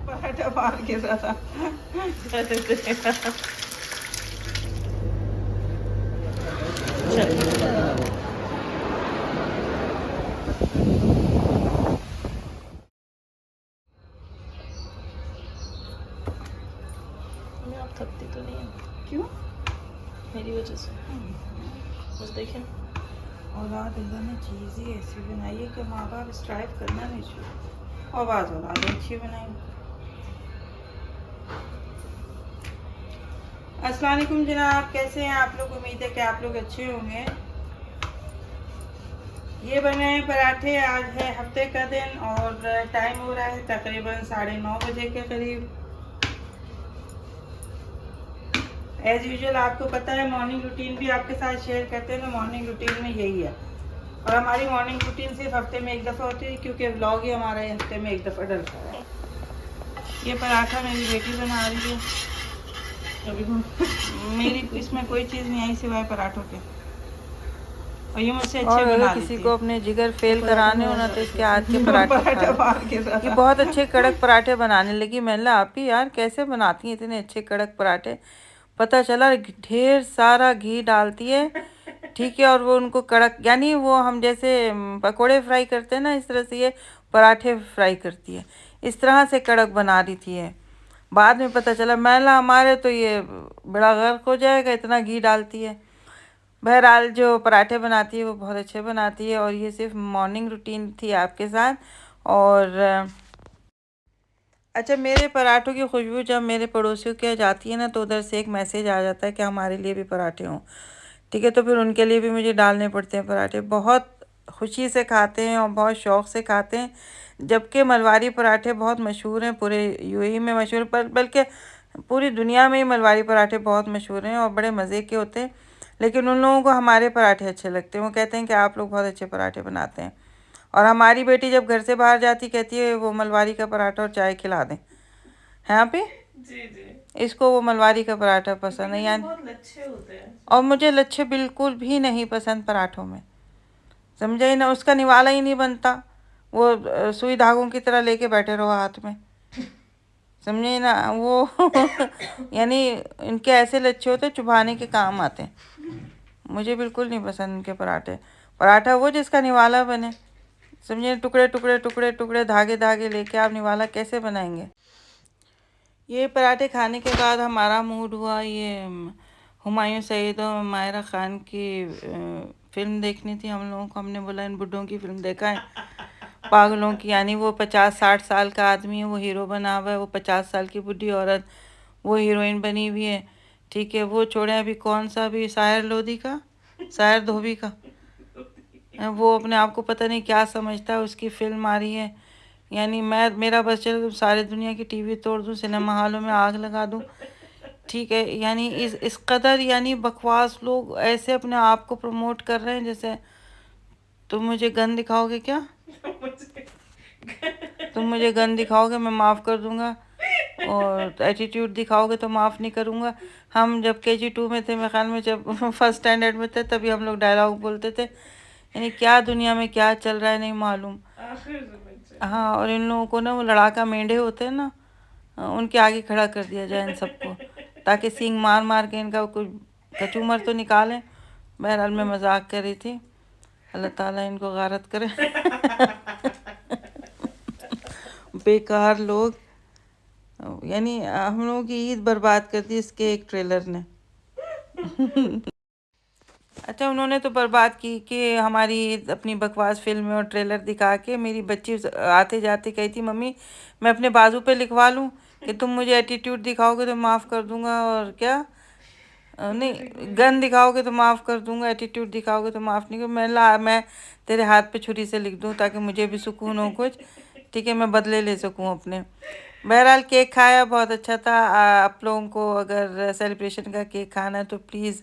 पराठा बाहर गिर रहा था। आप थकती तो नहीं है? क्यों? मेरी वजह से बस देखें। औलाद अल्लाह ने चीज़ ही ऐसी बनाई है कि माँ बाप स्ट्राइव करना नहीं चाहिए और बात औलाद अच्छी बनाई। अस्सलाम वालेकुम जनाब, कैसे हैं आप लोग? उम्मीद है कि आप लोग अच्छे होंगे। ये बने हैं पराठे। आज है हफ्ते का दिन और टाइम हो रहा है तकरीबन 9:30 बजे के करीब। एज यूजुअल आपको पता है मॉर्निंग रूटीन भी आपके साथ शेयर करते हैं। तो मॉर्निंग रूटीन में यही है और हमारी मॉर्निंग रूटीन सिर्फ हफ्ते में एक दफ़ा होती है क्योंकि व्लॉग ही हमारा हफ्ते में एक दफ़ा डलता है। ये पराठा मेरी बेटी बना रही है। मेरी इसमें कोई चीज़ नहीं आई सिवाय पराठों के और ये मुझसे अच्छे और बना अगर लेती किसी है। को अपने जिगर फेल कराने हो ना तो इसके हाथ के पराठे खा लो। ये बहुत अच्छे कड़क पराठे बनाने लगी। मैंने कहा आप ही यार कैसे बनाती हैं इतने अच्छे कड़क पराठे। पता चला ढेर सारा घी डालती है, ठीक है, और वो उनको कड़क यानी वो हम जैसे पकोड़े फ्राई करते हैं ना, इस तरह से ये पराठे फ्राई करती है। इस तरह से कड़क बना रही थी ये। बाद में पता चला मैला हमारे तो ये बड़ा गर्क हो जाएगा, इतना घी डालती है। बहरहाल जो पराठे बनाती है वो बहुत अच्छे बनाती है। और ये सिर्फ मॉर्निंग रूटीन थी आपके साथ। और अच्छा, मेरे पराठों की खुशबू जब मेरे पड़ोसियों के यहाँ जाती है ना तो उधर से एक मैसेज आ जाता है कि हमारे लिए भी पराठे हों, ठीक है। तो फिर उनके लिए भी मुझे डालने पड़ते हैं पराठे। बहुत खुशी से खाते हैं और बहुत शौक़ से खाते हैं। जबकि मलवारी पराठे बहुत मशहूर हैं, पूरे यूएई में मशहूर, पर बल्कि पूरी दुनिया में ही मलवारी पराठे बहुत मशहूर हैं और बड़े मज़े के होते हैं। लेकिन उन लोगों को हमारे पराठे अच्छे लगते हैं। वो कहते हैं कि आप लोग बहुत अच्छे पराठे बनाते हैं। और हमारी बेटी जब घर से बाहर जाती कहती है वो मलवारी का पराठा और चाय खिला दें। हैं आप ही? जी जी। इसको वो मलवारी का पराठा पसंद है यानी। बहुत लच्छे होते हैं। और मुझे लच्छे बिल्कुल भी नहीं पसंद पराठों में, समझे ही ना। उसका निवाला ही नहीं बनता, वो सुई धागों की तरह लेके बैठे रहो हाथ में, समझे ना वो यानी इनके ऐसे लच्छे होते चुभाने के काम आते हैं। मुझे बिल्कुल नहीं पसंद इनके पराठे। पराठा वो जिसका निवाला बने, समझे। टुकड़े टुकड़े टुकड़े टुकड़े धागे धागे लेके आप निवाला कैसे बनाएंगे। ये पराठे खाने के बाद हमारा मूड हुआ ये हुमायूं सईद और मायरा ख़ान की फ़िल्म देखनी थी हम लोगों को। हमने बोला इन बुड्ढों की फ़िल्म देखा है, पागलों की। यानी वो 50-60 साल का आदमी है वो हीरो बना हुआ है, वो 50 साल की बुढ़ी औरत वो हीरोइन बनी हुई है, ठीक है। वो छोड़े अभी कौन सा भी सायर लोधी का, सायर धोबी का, वो अपने आप को पता नहीं क्या समझता है, उसकी फ़िल्म आ रही है। यानी मेरा बस चले तो सारी दुनिया की टीवी तोड़ दूँ, सिनेमा हॉलों में आग लगा दूँ, ठीक है। यानी इस कदर यानी बकवास लोग ऐसे अपने आप को प्रमोट कर रहे हैं जैसे तुम मुझे गन दिखाओगे क्या, तुम मुझे गन दिखाओगे मैं माफ़ कर दूंगा और एटीट्यूड दिखाओगे तो माफ़ नहीं करूँगा। हम जब KG2 में थे, मेरे ख्याल में जब फर्स्ट स्टैंडर्ड में थे, तभी हम लोग डायलॉग बोलते थे। यानी क्या दुनिया में क्या चल रहा है नहीं मालूम। हाँ, और इन लोगों को ना वो लड़ाका मेंढे होते हैं ना, उनके आगे खड़ा कर दिया जाए इन सबको, ताकि सींग मार मार के इनका कुछ कचूमर तो निकालें। बहरहाल मैं मजाक कर रही थी, अल्लाह ताला इनको गारत करे। बेकार लोग, यानी हम लोगों की ईद बर्बाद कर दी इसके एक ट्रेलर ने। अच्छा, उन्होंने तो बर्बाद की कि हमारी अपनी बकवास फिल्म और ट्रेलर दिखा के मेरी बच्ची आते जाते कही थी मम्मी मैं अपने बाजू पे लिखवा लूँ कि तुम मुझे एटीट्यूड दिखाओगे तो माफ़ कर दूंगा, और क्या नहीं गन दिखाओगे तो माफ़ कर दूंगा, एटीट्यूड दिखाओगे तो माफ़ नहीं कर। मैं तेरे हाथ पे छुरी से लिख दूँ ताकि मुझे भी सुकून हो कुछ, ठीक है, मैं बदले ले सकूँ अपने। बहरहाल केक खाया, बहुत अच्छा था। आप लोगों को अगर सेलिब्रेशन का केक खाना है तो प्लीज़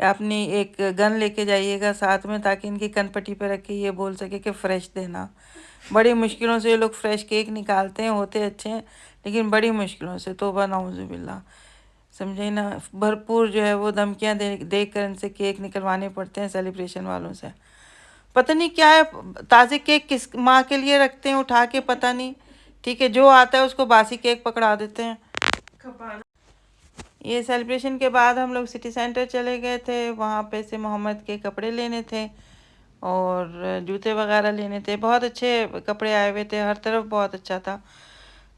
अपनी एक गन लेके जाइएगा साथ में, ताकि इनकी कनपट्टी पे रख के ये बोल सके कि फ़्रेश देना। बड़ी मुश्किलों से ये लोग फ्रेश केक निकालते हैं, होते अच्छे हैं लेकिन बड़ी मुश्किलों से, तौबा नाउज़ुबिल्लाह, समझे ना। भरपूर जो है वो धमकियाँ दे कर इनसे केक निकलवाने पड़ते हैं सेलिब्रेशन वालों से। पता नहीं क्या है, ताज़े केक किस माँ के लिए रखते हैं उठा के, पता नहीं ठीक है, जो आता है उसको बासी केक पकड़ा देते हैं। खपाना। ये सेलिब्रेशन के बाद हम लोग सिटी सेंटर चले गए थे, वहाँ पे से मोहम्मद के कपड़े लेने थे और जूते वगैरह लेने थे। बहुत अच्छे कपड़े आए हुए थे, हर तरफ बहुत अच्छा था।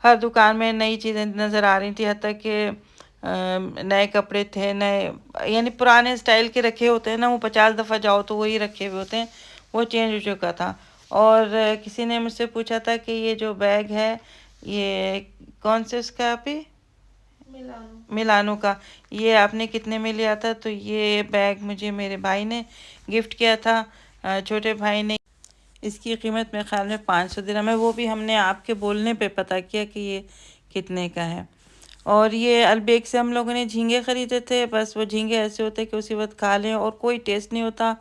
हर दुकान में नई चीज़ें नज़र आ रही थी, हद तक कि नए कपड़े थे, नए यानी पुराने स्टाइल के रखे होते हैं ना, वो 50 दफ़ा जाओ तो वही रखे हुए होते हैं, वो चेंज हो चुका था। और किसी ने मुझसे पूछा था कि ये जो बैग है ये कौन से उसका आप मिलानो का, ये आपने कितने में लिया था? तो ये बैग मुझे मेरे भाई ने गिफ्ट किया था, छोटे भाई ने। इसकी कीमत मेरे ख्याल में 500 दिरहम है, वो भी हमने आपके बोलने पे पता किया कि ये कितने का है। और ये अलबेक से हम लोगों ने झींगे ख़रीदे थे। बस वो झींगे ऐसे होते हैं कि उसी वक्त खा लें और कोई टेस्ट नहीं होता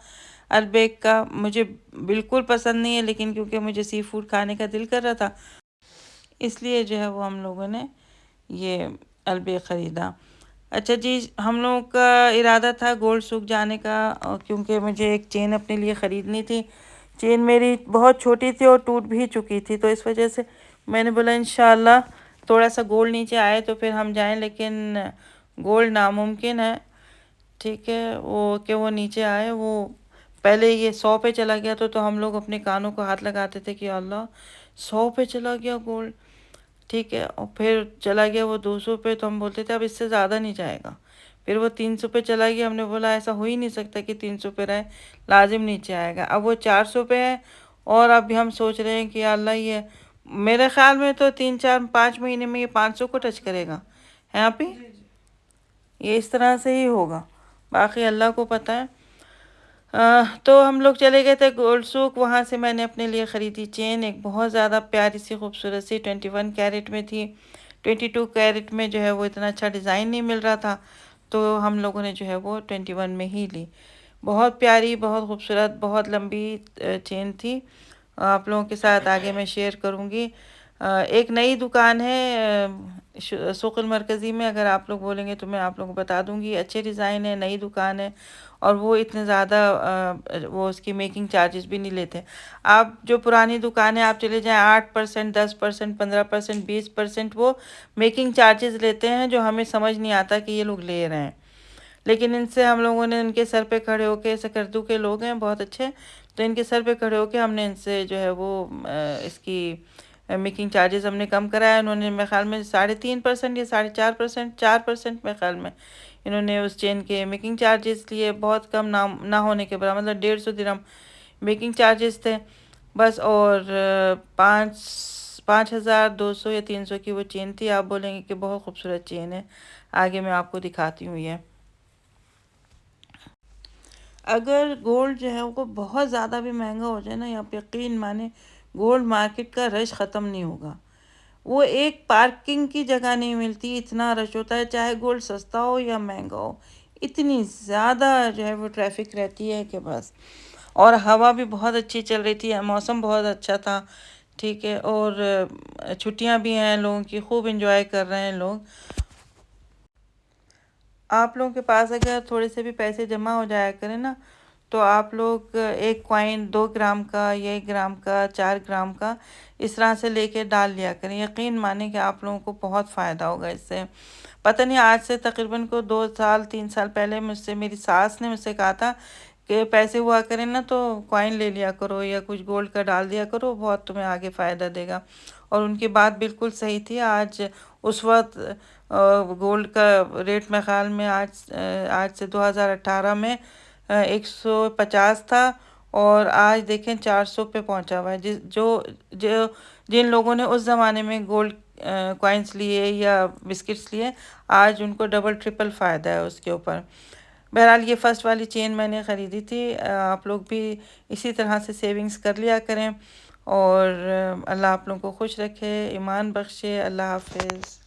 अलबेक का। मुझे बिल्कुल पसंद नहीं है, लेकिन क्योंकि मुझे सी फूड खाने का दिल कर रहा था इसलिए जो है वो हम लोगों ने ये अलबेक ख़रीदा। अच्छा जी, हम लोगों का इरादा था गोल्ड सूक जाने का, क्योंकि मुझे एक चेन अपने लिए ख़रीदनी थी। चेन मेरी बहुत छोटी थी और टूट भी चुकी थी, तो इस वजह से मैंने बोला इंशाल्लाह थोड़ा सा गोल्ड नीचे आए तो फिर हम जाएं, लेकिन गोल्ड नामुमकिन है। ठीक है, वो कि वो नीचे आए। वो पहले ये 100 पे चला गया तो हम लोग अपने कानों को हाथ लगाते थे कि अल्लाह 100 पे चला गया गोल्ड। ठीक है, और फिर चला गया वो 200 पे, तो हम बोलते थे अब इससे ज़्यादा नहीं जाएगा। फिर वो 300 पे चला गया, हमने बोला ऐसा हो ही नहीं सकता कि 300 पे रहे, लाजिम नीचे आएगा। अब वो 400 पे है और अभी हम सोच रहे हैं कि अल्लाह ये मेरे ख्याल में तो 3 4 5 महीने में ये 500 को टच करेगा, है आप ही? ये इस तरह से ही होगा, बाकी अल्लाह को पता है। तो हम लोग चले गए थे गोल्ड सूक। वहाँ से मैंने अपने लिए ख़रीदी चेन, एक बहुत ज़्यादा प्यारी सी खूबसूरत सी 21 कैरेट में थी। 22 कैरेट में जो है वो इतना अच्छा डिज़ाइन नहीं मिल रहा था, तो हम लोगों ने जो है वो 21 में ही ली। बहुत प्यारी, बहुत खूबसूरत, बहुत लंबी चेन थी। आप लोगों के साथ आगे मैं शेयर करूँगी। एक नई दुकान है सुक़ुल मरकज़ी में, अगर आप लोग बोलेंगे तो मैं आप लोगों को बता दूँगी। अच्छे डिज़ाइन है, नई दुकान है और वो इतने ज़्यादा वो उसकी मेकिंग चार्जेस भी नहीं लेते। आप जो पुरानी दुकान है आप चले जाएं, 8%, 10%, 15%, 20% वो मेकिंग चार्जेस लेते हैं, जो हमें समझ नहीं आता कि ये लोग ले रहे हैं। लेकिन इनसे हम लोगों ने इनके सर पे खड़े होके, सकरदू के लोग हैं बहुत अच्छे, तो इनके सर पे खड़े होके हमने इनसे जो है वो इसकी मेकिंग चार्जेस हमने कम कराया। उन्होंने मेरे ख्याल में 3.5% या 4.5%, 4% मेरे ख्याल में इन्होंने उस चेन के मेकिंग चार्जेस लिए। बहुत कम ना होने के बराबर, मतलब 150 दिरहम मेकिंग चार्जेस थे बस। और 5,200 या 300 की वो चेन थी। आप बोलेंगे कि बहुत खूबसूरत चेन है, आगे मैं आपको दिखाती हूँ। ये अगर गोल्ड जो है वो बहुत ज़्यादा भी महंगा हो जाए ना, आप यकीन माने गोल्ड मार्केट का रश ख़त्म नहीं होगा। वो एक पार्किंग की जगह नहीं मिलती, इतना रश होता है, चाहे गोल्ड सस्ता हो या महंगा हो, इतनी ज़्यादा जो है वो ट्रैफिक रहती है कि बस। और हवा भी बहुत अच्छी चल रही थी, मौसम बहुत अच्छा था। ठीक है, और छुट्टियां भी हैं लोगों की, खूब एंजॉय कर रहे हैं लोग। आप लोगों के पास अगर थोड़े से भी पैसे जमा हो जाया करें ना, तो आप लोग एक कॉइन 2 ग्राम का या 1 ग्राम का, 4 ग्राम का इस तरह से लेके डाल लिया करें। यकीन माने कि आप लोगों को बहुत फ़ायदा होगा इससे। पता नहीं, आज से तकरीबन को 2 साल 3 साल पहले मुझसे मेरी सास ने मुझसे कहा था कि पैसे हुआ करें ना तो कॉइन ले लिया करो या कुछ गोल्ड का डाल दिया करो, बहुत तुम्हें आगे फ़ायदा देगा। और उनकी बात बिल्कुल सही थी। आज उस वक्त गोल्ड का रेट मेरे ख्याल में आज से 2018 में 150 था और आज देखें 400 पे पहुंचा हुआ है। जिन लोगों ने उस ज़माने में गोल्ड कॉइन्स लिए या बिस्किट्स लिए, आज उनको डबल ट्रिपल फ़ायदा है उसके ऊपर। बहरहाल ये फ़र्स्ट वाली चेन मैंने ख़रीदी थी। आप लोग भी इसी तरह से सेविंग्स कर लिया करें और अल्लाह आप लोगों को खुश रखे, ईमान बख्शे। अल्लाह हाफ़िज़।